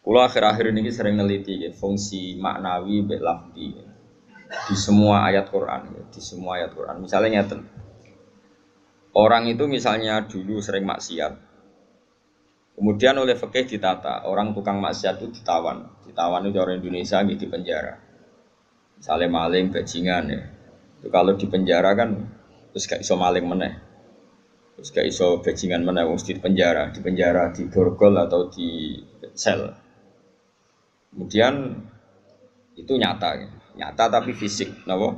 Kulo akhir-akhir ini sering neliti ya, fungsi maknawi mbek lafzi di semua ayat Quran ya, di semua ayat Quran. Misalnya nyata, orang itu misalnya dulu sering maksiat, kemudian oleh fikih ditata, orang tukang maksiat itu ditawan. Ditawan itu orang Indonesia gitu di penjara. Misalnya maling, bajingan ya. Itu kalau di penjara kan terus gak iso maling meneh. Terus gak iso bajingan meneh mesti di penjara, di borgol atau di sel. Kemudian itu nyata tapi fisik, kenapa?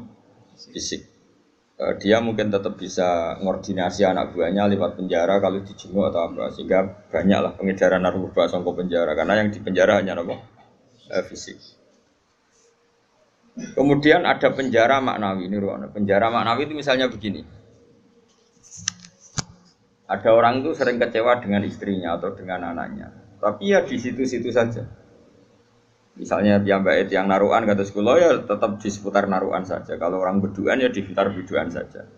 Fisik. Dia mungkin tetap bisa ngordinasi anak buahnya lewat penjara kalau dijenguk atau apa, sehingga banyaklah pengedaran narkoba sangko penjara karena yang di penjara hanya apa? Fisik. Kemudian ada penjara maknawi ini ruang. Penjara maknawi itu misalnya begini. Ada orang itu sering kecewa dengan istrinya atau dengan anaknya, tapi ya di situ-situ saja. Misalnya yang naruhan kata sekolah ya tetap di seputar naruhan saja. Kalau orang berduaan ya di sekitar berduaan saja.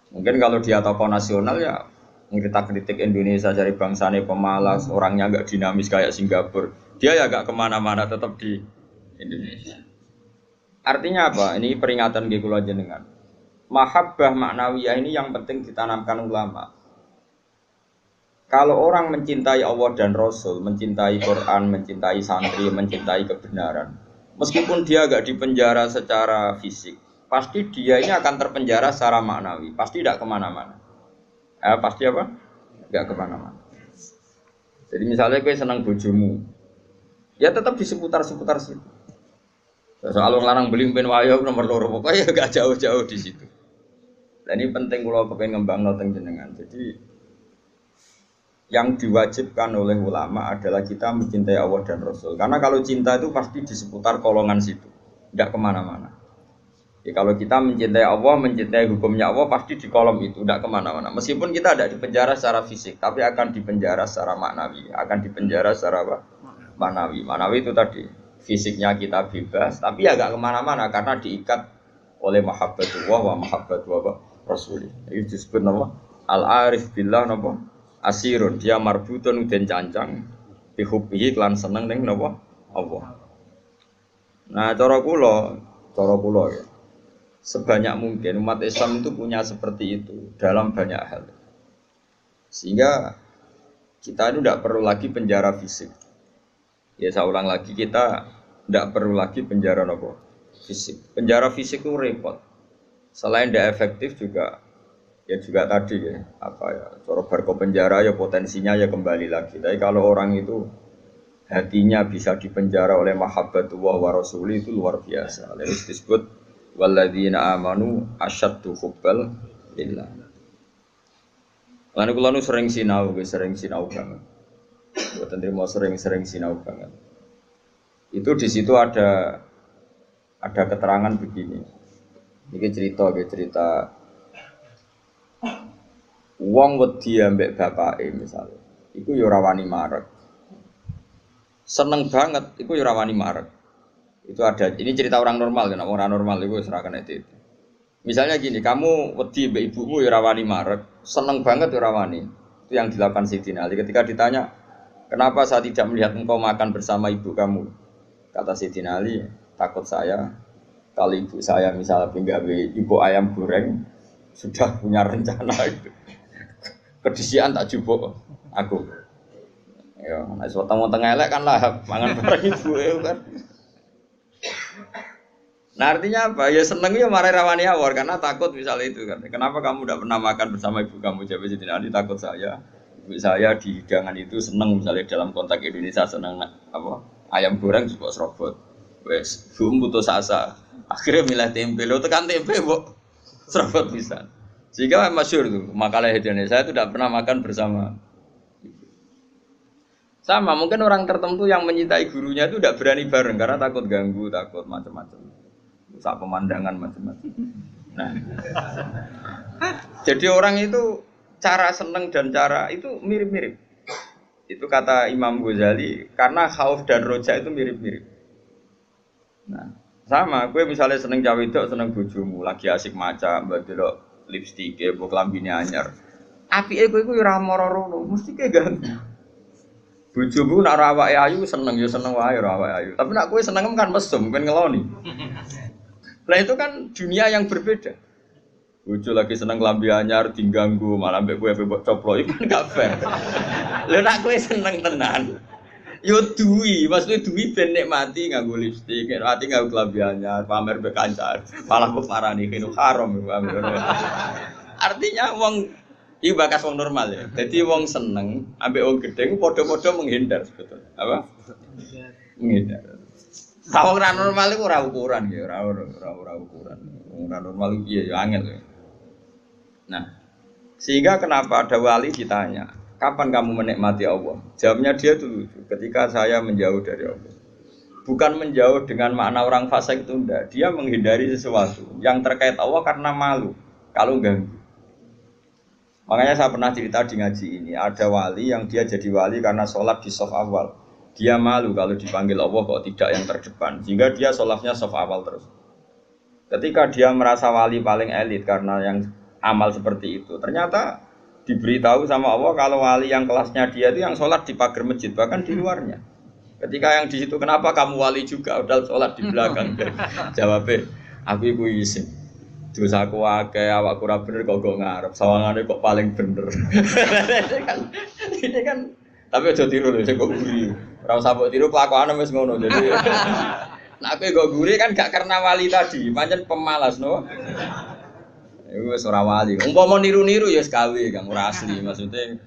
Mungkin kalau dia tokoh nasional ya kritik Indonesia dari bangsanya pemalas, orangnya agak dinamis kayak Singapura. Dia ya agak kemana-mana tetap di Indonesia. Artinya apa? Ini peringatan di kula jenengan. Mahabbah maknawiyah ini yang penting ditanamkan ulama. Kalau orang mencintai Allah dan Rasul, mencintai Quran, mencintai santri, mencintai kebenaran, meskipun dia agak dipenjara secara fisik, pasti dia ini akan terpenjara secara maknawi, pasti tidak kemana-mana. Pasti apa? Tidak kemana-mana. Jadi misalnya gue senang bojomu, ya tetap di seputar-seputar situ. Soal orang lanang beli pen wayo nomor loro, pokoknya gak jauh-jauh di situ. Dan ini penting kalau pengen ngembang noteng jenengan. Jadi yang diwajibkan oleh ulama adalah kita mencintai Allah dan Rasul. Karena kalau cinta itu pasti di seputar kolongan situ, tidak kemana-mana. Ya, kalau kita mencintai Allah, mencintai hukumnya Allah, pasti di kolom itu, tidak kemana-mana. Meskipun kita tidak dipenjara secara fisik, tapi akan dipenjara secara maknawi. Akan dipenjara secara apa? Maknawi. Maknawi itu tadi, fisiknya kita bebas, tapi agak kemana-mana karena diikat oleh mahabbatullah wa mahabbatullah Rasul. Itu disebut nama al-arif billah nama asirun, dia marbutun den cancang bihubbihi klan seneng ning napa Allah. Nah, cara kula ya. Sebanyak mungkin umat Islam itu punya seperti itu dalam banyak hal. Sehingga kita itu tidak perlu lagi penjara fisik. Ya saya ulang lagi, kita tidak perlu lagi penjara napa fisik. Penjara fisik itu repot. Selain tidak efektif juga ya juga tadi ya apa ya cara barco penjara ya potensinya ya kembali lagi. Tapi kalau orang itu hatinya bisa dipenjara oleh mahabbatullah wa rasuli itu luar biasa. Lalu disebut walladzina amanu asyaddu hubbal lillah. Lan kula nu sering sinau banget. Mboten trimo sering sinau banget. Itu di situ ada keterangan begini. Ini cerita wong wedi ambek bapake misalnya, iku ya ora wani marek. Seneng banget, iku ya ora wani marek. Itu ada, ini cerita orang normal kan, orang normal itu serahkan itu. Misalnya gini, kamu wedi ambek ibumu ya ora wani marek, seneng banget ya ora wani. Itu yang dilakukan Sayyidina Ali ketika ditanya, "Kenapa saya tidak melihat engkau makan bersama ibu kamu?" Kata Sayyidina Ali, "Takut saya kalau ibu saya misalnya penggawe ibu ayam goreng sudah punya rencana itu. Kedisian tak jupuk aku. Ya, nek weteng tengah elek kan lah mangan bareng ibu kan. Nah artinya apa? Ya seneng ya marai rawani awor karena takut misalnya itu kan. Kenapa kamu tidak pernah makan bersama ibu kamu? Jawab Sidin Ali, takut saya. Ibu saya di hidangan itu seneng misalnya dalam konteks Indonesia seneng apa? Ayam goreng juga serobot. Wes, bumbu putus asa. Akhirnya milih tempe. Lo tekan tempe, Mbok. Serobot bisa. Sehingga masyhur tuh makalah Indonesia saya itu tidak pernah makan bersama. Sama mungkin orang tertentu yang mencintai gurunya itu tidak berani bareng karena takut ganggu, takut macam-macam, rusak pemandangan macam-macam. Nah, jadi orang itu cara seneng dan cara itu mirip-mirip. Itu kata Imam Ghazali karena khauf dan roja itu mirip-mirip. Nah, sama, gue misalnya seneng cawe itu seneng bojomu lagi asik maca mbak delok lipstik mbok klambine anyar. Apike kowe iku ora moro-moro, mesti ke ganggu. Bojomu nak ora awake ayu seneng ya seneng wae ora awake ayu. Tapi nak kowe seneng kan mesum, kan ngeloni. Nah itu kan dunia yang berbeda. Bojo lagi seneng klambi anyar diganggu malah mbek kowe mbok coplok iku kan gak fair. Lha nak kowe seneng tenan. Yo duwi, maksudnya duwi ben nikmati nganggo lipstik, nikmati nganggo klambi anyar, pamer mbek kancan. Malah kok parani kene haram. Artinya wong iki bakas wong normal ya. Jadi wong seneng ambek wong gedhe ku padha-padha menghindar sebetulnya. Apa? Menghindar. Wong ora normal iku ora ukuran ya, ora ukuran. Wong ora normal iki ya angel. Nah, sehingga kenapa ada wali ditanya, kapan kamu menikmati Allah? Jawabnya dia dulu, ketika saya menjauh dari Allah. Bukan menjauh dengan makna orang fasik itu enggak. Dia menghindari sesuatu yang terkait Allah karena malu kalau ganggu. Makanya saya pernah cerita di ngaji ini, ada wali yang dia jadi wali karena sholat di shaf awal. Dia malu kalau dipanggil Allah kok tidak yang terdepan, sehingga dia sholatnya shaf awal terus. Ketika dia merasa wali paling elit karena yang amal seperti itu, ternyata diberitahu sama Allah kalau wali yang kelasnya dia itu yang sholat di pagar masjid, bahkan di luarnya. Ketika yang di situ, kenapa kamu wali juga, udah sholat di belakang? Jawabnya, aku iku isin. Dosa aku akeh, awakku ora bener kok ngarep, sawangane kok paling bener. Ini kan tapi aja tiru lho, sing kok guri. Ora usah mbok tiru kelakuane wis ngono. Jadi nek kowe kok guri kan gak karena wali tadi, pancen pemalas no. Iku wis ora wali. Umpama niru-niru ya wis gawe, Kang, ora asli. Maksudnya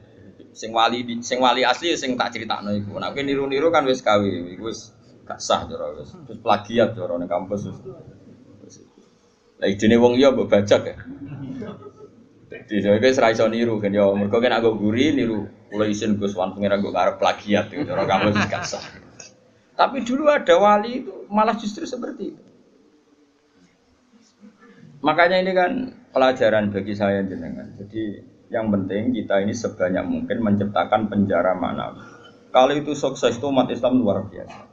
sing wali asli sing tak critakno iku. Nek kowe niru-niru kan wis gawe, iku wis gak sah cara wis. Terus plagiat cara ning kampus wis. Lah idene wong liya mbok bajak ya. Dadi dheweke ora iso niru kan ya mergo kan aku guri niru kula isin Gus Wan pengen aku arep plagiat itu cara kamu gak sah. Tapi dulu ada wali itu malah justru seperti itu. Makanya ini kan pelajaran bagi saya jenengan. Jadi yang penting kita ini sebanyak mungkin menciptakan penjara manawi. Kalau itu sukses itu umat Islam luar biasa.